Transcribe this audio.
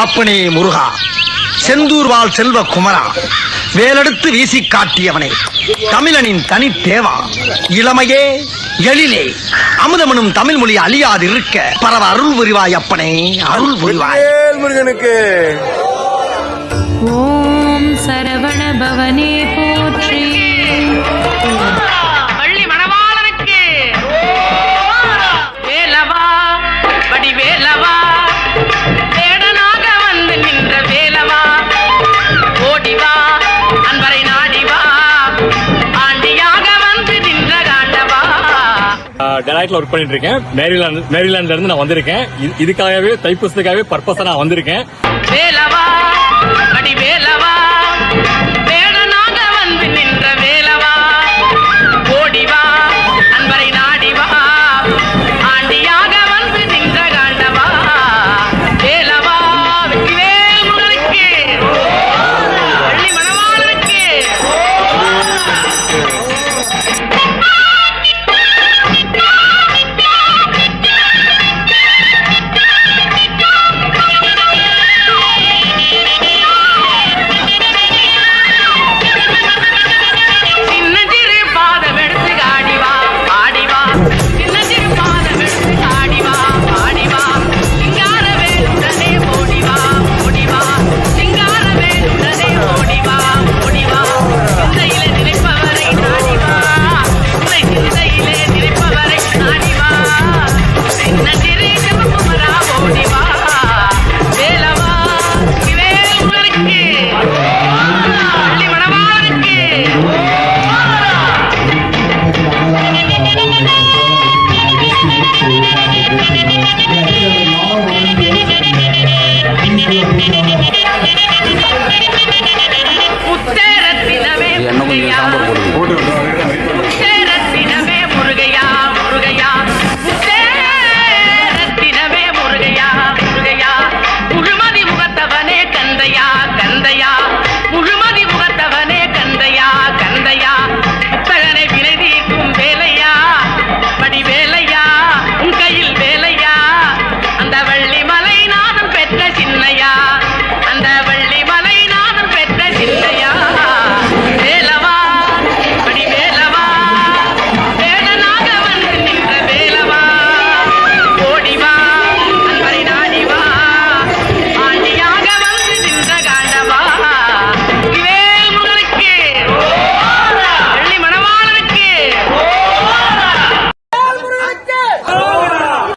அப்பனே முருகா, செந்தூர்வாள் செல்வ குமரா, வேலெடுத்து வீசி காட்டியவனே, தமிழனின் தனி தேவா, இளமையே எழிலே அமுதமனும் தமிழ் மொழி அழியாதிருக்க பரவ அருள் புரிவாய் அப்பனே, அருள் புரிவாய். முருகனுக்கு ஓம் சரவண பவனே போற்றி. வள்ளி மணவாளனுக்கு வேலவா வடிவேலவா, வேடனாக வந்து நின்ற வேலவா, ஓடிவா அன்பரை நாடிவா, ஆண்டியாக வந்து நின்ற காண்டவா. டெலாய்ட்ல ஒர்க் பண்ணிட்டு இருக்கேன். மேரிலாண்ட்ல இருந்து நான் வந்திருக்கேன். இதுக்காகவே தைப்பூசத்துக்காகவே பர்பஸா நான் வந்திருக்கேன். வேலவா வடிவேலவா, வேடனாக வந்து நின்ற வேலவா, ஓடிவா அன்பரை நாடிவா, ஆண்டியாக வந்து நின்ற காண்டவா. வேலவா வெற்றிவேல் முருகனுக்கு, வள்ளி மணவாளனுக்கு. சின்னஞ்சிறு பாதம் எடுத்து ஆடிவா ஆடிவா, சின்னஞ்சிறு பாதம் எடுத்து ஆடிவா ஆடிவா, சிங்கார வேலுடனே ஓடிவா ஓடிவா, சிங்கார வேலுடனே ஓடிவா ஓடிவா, சிந்தையிலே நினைப்பவரை நாடிவா, சிந்தையிலே நினைப்பவரை நாடிவா, சின்னஞ்சிறு சிவகுமரா ஓடிவா. வேலவா வேல் முருகனுக்கு, வள்ளி மணவாளனுக்கு. Thank you.